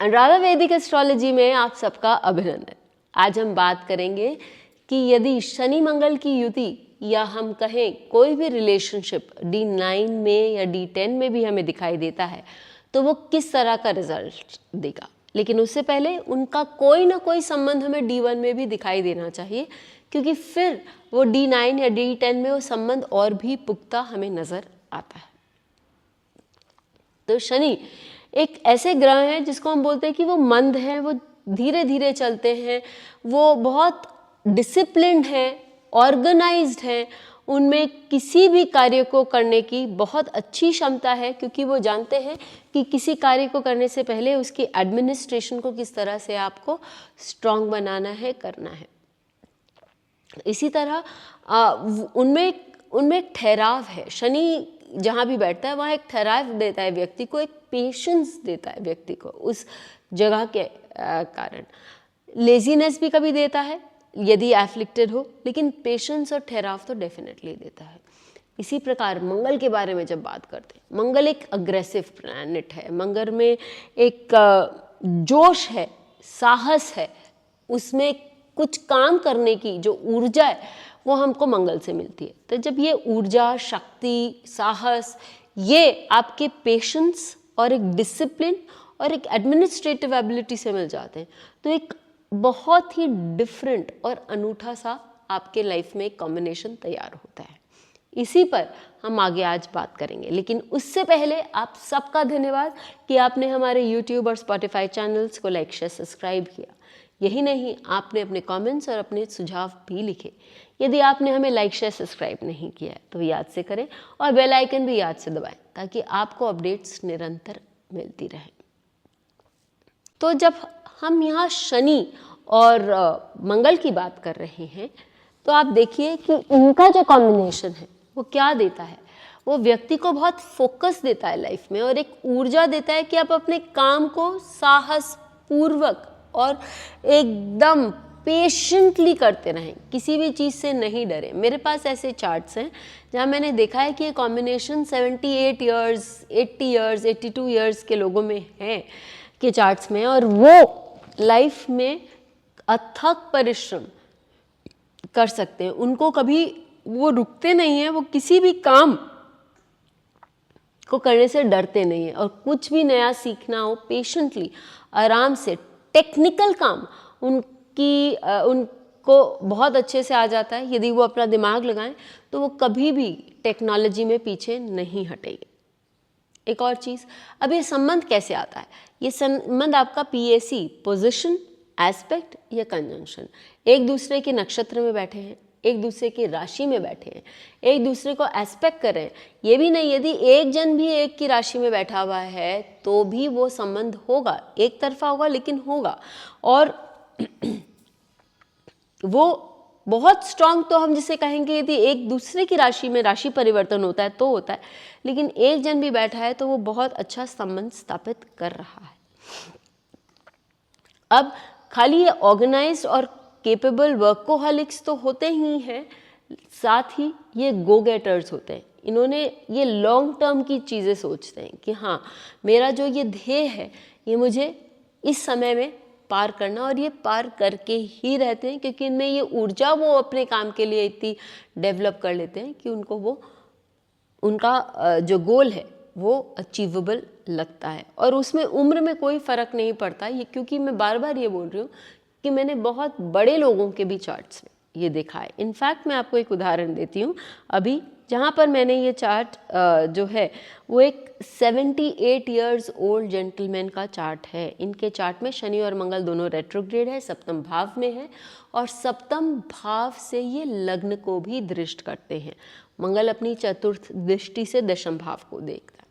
अनुराधा वैदिक एस्ट्रोलॉजी में आप सबका अभिनंदन। आज हम बात करेंगे कि यदि शनि मंगल की युति या हम कहें कोई भी रिलेशनशिप D9 में या D10 में भी हमें दिखाई देता है तो वो किस तरह का रिजल्ट देगा। लेकिन उससे पहले उनका कोई ना कोई संबंध हमें D1 में भी दिखाई देना चाहिए, क्योंकि फिर वो D9 या D10 में वो संबंध और भी पुख्ता हमें नजर आता है। तो शनि एक ऐसे ग्रह हैं जिसको हम बोलते हैं कि वो मंद हैं, वो धीरे धीरे चलते हैं, वो बहुत डिसिप्लिन्ड हैं, ऑर्गेनाइज्ड हैं, उनमें किसी भी कार्य को करने की बहुत अच्छी क्षमता है, क्योंकि वो जानते हैं कि किसी कार्य को करने से पहले उसकी एडमिनिस्ट्रेशन को किस तरह से आपको स्ट्रांग बनाना है, करना है। इसी तरह उनमें एक ठहराव है। शनि जहाँ भी बैठता है वहाँ एक ठहराव देता है व्यक्ति को, एक पेशेंस देता है व्यक्ति को उस जगह के कारण। लेजीनेस भी कभी देता है यदि एफ्लिक्टेड हो, लेकिन पेशेंस और ठहराव तो डेफिनेटली देता है। इसी प्रकार मंगल के बारे में जब बात करते हैं, मंगल एक अग्रेसिव प्लैनेट है। मंगल में एक जोश है, साहस है, उसमें कुछ काम करने की जो ऊर्जा है वो हमको मंगल से मिलती है। तो जब ये ऊर्जा, शक्ति, साहस ये आपके पेशेंस और एक डिसिप्लिन और एक एडमिनिस्ट्रेटिव एबिलिटी से मिल जाते हैं तो एक बहुत ही डिफरेंट और अनूठा सा आपके लाइफ में एक कॉम्बिनेशन तैयार होता है। इसी पर हम आगे आज बात करेंगे, लेकिन उससे पहले आप सबका धन्यवाद कि आपने हमारे YouTube और Spotify चैनल्स को लाइक, शेयर, सब्सक्राइब किया। यही नहीं, आपने अपने कमेंट्स और अपने सुझाव भी लिखे। यदि आपने हमें लाइक, शेयर, सब्सक्राइब नहीं किया है तो याद से करें और बेल आइकन भी याद से दबाएं ताकि आपको अपडेट्स निरंतर मिलती रहे। तो जब हम यहाँ शनि और मंगल की बात कर रहे हैं तो आप देखिए कि इनका जो कॉम्बिनेशन है वो क्या देता है। वो व्यक्ति को बहुत फोकस देता है लाइफ में और एक ऊर्जा देता है कि आप अपने काम को साहस पूर्वक और एकदम पेशेंटली करते रहें, किसी भी चीज़ से नहीं डरें। मेरे पास ऐसे चार्ट्स हैं जहाँ मैंने देखा है कि ये कॉम्बिनेशन 78 इयर्स, 80 इयर्स, 82 इयर्स के लोगों में है के चार्ट्स में, और वो लाइफ में अथक परिश्रम कर सकते हैं। उनको कभी वो रुकते नहीं हैं, वो किसी भी काम को करने से डरते नहीं हैं, और कुछ भी नया सीखना हो पेशेंटली, आराम से, टेक्निकल काम उनको बहुत अच्छे से आ जाता है। यदि वो अपना दिमाग लगाएं तो वो कभी भी टेक्नोलॉजी में पीछे नहीं हटेंगे। एक और चीज़, अब ये संबंध कैसे आता है? ये संबंध आपका PAC, पोजिशन, एस्पेक्ट या कंजंक्शन, एक दूसरे के नक्षत्र में बैठे हैं, एक दूसरे की राशि में बैठे हैं, एक दूसरे को एस्पेक्ट कर रहे हैं। ये भी नहीं यदि एक जन भी एक की राशि में बैठा हुआ है तो भी वो संबंध होगा, एक तरफा होगा लेकिन होगा। और वो बहुत स्ट्रांग तो हम जिसे कहेंगे यदि एक दूसरे की राशि में राशि परिवर्तन होता है तो होता है, लेकिन एक जन भी बैठा है तो वो बहुत अच्छा संबंध स्थापित कर रहा है। अब खाली ये ऑर्गेनाइज्ड और केपेबल वर्कोहॉलिक्स तो होते ही हैं, साथ ही ये गो गेटर्स होते हैं। इन्होंने ये लॉन्ग टर्म की चीज़ें सोचते हैं कि हाँ, मेरा जो ये ध्येय है ये मुझे इस समय में पार करना, और ये पार करके ही रहते हैं, क्योंकि इनमें ये ऊर्जा वो अपने काम के लिए इतनी डेवलप कर लेते हैं कि उनको वो उनका जो गोल है वो अचीवेबल लगता है, और उसमें उम्र में कोई फ़र्क नहीं पड़ता। ये क्योंकि मैं बार बार ये बोल रही हूँ कि मैंने बहुत बड़े लोगों के भी चार्ट्स में ये देखा है। इनफैक्ट मैं आपको एक उदाहरण देती हूँ अभी, जहाँ पर मैंने ये चार्ट जो है वो एक 78 इयर्स ओल्ड जेंटलमैन का चार्ट है। इनके चार्ट में शनि और मंगल दोनों रेट्रोग्रेड है, सप्तम भाव में है, और सप्तम भाव से ये लग्न को भी दृष्ट करते हैं। मंगल अपनी चतुर्थ दृष्टि से दशम भाव को देखता है।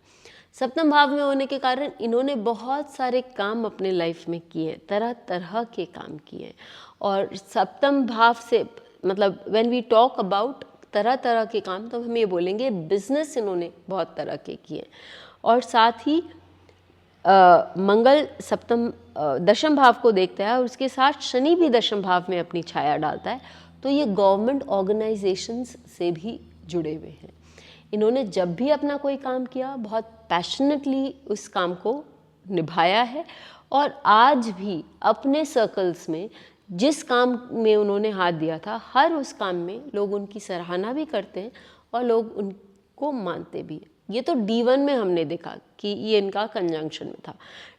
सप्तम भाव में होने के कारण इन्होंने बहुत सारे काम अपने लाइफ में किए, तरह तरह के काम किए, और सप्तम भाव से मतलब व्हेन वी टॉक अबाउट तरह तरह के काम तो हम ये बोलेंगे बिजनेस इन्होंने बहुत तरह के किए। और साथ ही मंगल सप्तम दशम भाव को देखता है, और उसके साथ शनि भी दशम भाव में अपनी छाया डालता है, तो ये गवर्नमेंट ऑर्गेनाइजेशंस से भी जुड़े हुए हैं। इन्होंने जब भी अपना कोई काम किया बहुत पैशनेटली उस काम को निभाया है और आज भी अपने सर्कल्स में जिस काम में उन्होंने हाथ दिया था, हर उस काम में लोग उनकी सराहना भी करते हैं और लोग उनको मानते भी हैं। ये तो D1 में हमने देखा कि ये इनका कंजंक्शन में था।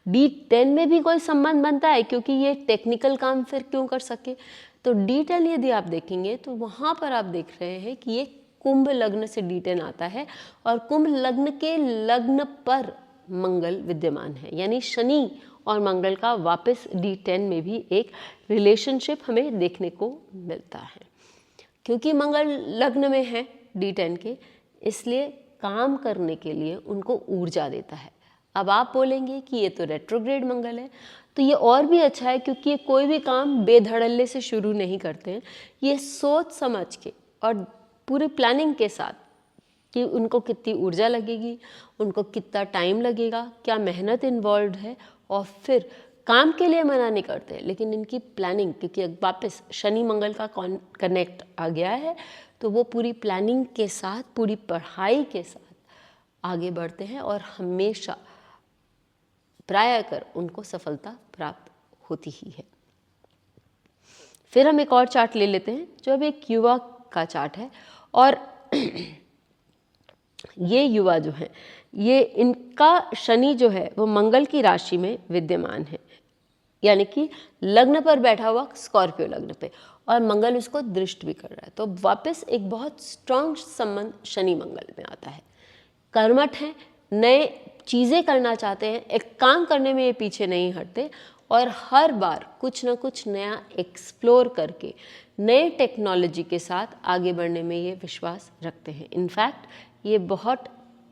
D10 में भी कोई संबंध बनता है, क्योंकि ये टेक्निकल काम फिर क्यों कर सके। तो D10 यदि आप देखेंगे तो वहाँ पर आप देख रहे हैं कि ये कुंभ लग्न से D10 आता है और कुंभ लग्न के लग्न पर मंगल विद्यमान है, यानी शनि और मंगल का वापस D10 में भी एक रिलेशनशिप हमें देखने को मिलता है। क्योंकि मंगल लग्न में है D10 के, इसलिए काम करने के लिए उनको ऊर्जा देता है। अब आप बोलेंगे कि ये तो रेट्रोग्रेड मंगल है, तो ये और भी अच्छा है, क्योंकि ये कोई भी काम बेधड़ल्ले से शुरू नहीं करते हैं। ये सोच समझ के और पूरी प्लानिंग के साथ कि उनको कितनी ऊर्जा लगेगी, उनको कितना टाइम लगेगा, क्या मेहनत इन्वॉल्व है, और फिर काम के लिए मना नहीं करते, लेकिन इनकी प्लानिंग, क्योंकि वापस शनि मंगल का कनेक्ट आ गया है, तो वो पूरी प्लानिंग के साथ, पूरी पढ़ाई के साथ आगे बढ़ते हैं और हमेशा प्रायः उनको सफलता प्राप्त होती ही है। फिर हम एक और चार्ट ले लेते हैं जो अब एक युवा का चार्ट है, और ये युवा जो है, ये इनका शनि जो है वो मंगल की राशि में विद्यमान है, यानी कि लग्न पर बैठा हुआ स्कॉर्पियो लग्न पे, और मंगल उसको दृष्ट भी कर रहा है। तो वापस एक बहुत स्ट्रांग संबंध शनि मंगल में आता है। कर्मठ हैं, नए चीज़ें करना चाहते हैं, एक काम करने में ये पीछे नहीं हटते और हर बार कुछ ना कुछ नया एक्सप्लोर करके नए टेक्नोलॉजी के साथ आगे बढ़ने में ये विश्वास रखते हैं। इनफैक्ट ये बहुत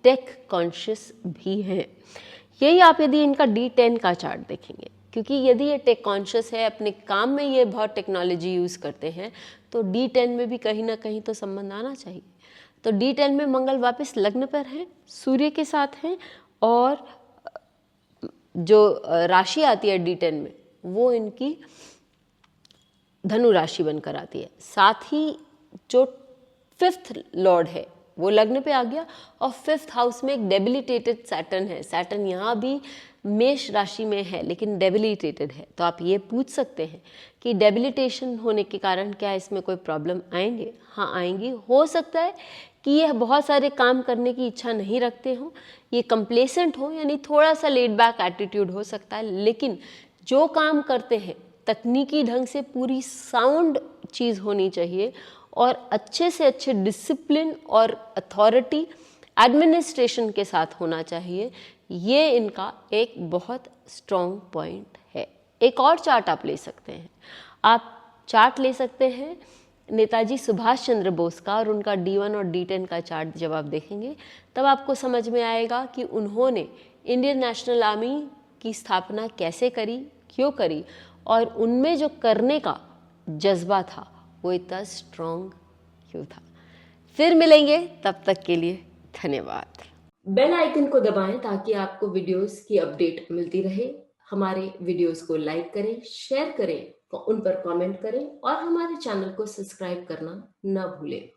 टेक कॉन्शियस भी हैं। यही आप यदि इनका D10 का चार्ट देखेंगे, क्योंकि यदि ये टेक कॉन्शियस है, अपने काम में ये बहुत टेक्नोलॉजी यूज़ करते हैं, तो D10 में भी कहीं ना कहीं तो संबंध आना चाहिए। तो D10 में मंगल वापस लग्न पर है, सूर्य के साथ हैं, और जो राशि आती है D10 में वो इनकी धनु राशि बनकर आती है। साथ ही जो 5th लॉर्ड है वो लग्न पे आ गया, और 5th हाउस में एक डेबिलिटेटेड सैटर्न है। सैटर्न यहाँ भी मेष राशि में है, लेकिन डेबिलिटेटेड है। तो आप ये पूछ सकते हैं कि डेबिलिटेशन होने के कारण क्या इसमें कोई प्रॉब्लम आएंगे? हाँ आएंगी। हो सकता है कि ये बहुत सारे काम करने की इच्छा नहीं रखते हों, ये कंप्लेसेंट हो, यानी थोड़ा सा लेड बैक एटीट्यूड हो सकता है, लेकिन जो काम करते हैं तकनीकी ढंग से पूरी साउंड चीज़ होनी चाहिए, और अच्छे से अच्छे डिसिप्लिन और अथॉरिटी एडमिनिस्ट्रेशन के साथ होना चाहिए। ये इनका एक बहुत स्ट्रॉन्ग पॉइंट है। एक और चार्ट आप ले सकते हैं, आप चार्ट ले सकते हैं नेताजी सुभाष चंद्र बोस का, और उनका D1 और D10 का चार्ट जब आप देखेंगे तब आपको समझ में आएगा कि उन्होंने इंडियन नेशनल आर्मी की स्थापना कैसे करी, क्यों करी, और उनमें जो करने का जज्बा था वो इतना स्ट्रॉन्ग क्यों था। फिर मिलेंगे, तब तक के लिए धन्यवाद। बेल आइकन को दबाएं ताकि आपको वीडियोस की अपडेट मिलती रहे। हमारे वीडियोस को लाइक करें, शेयर करें, उन पर कमेंट करें, और हमारे चैनल को सब्सक्राइब करना न भूलें।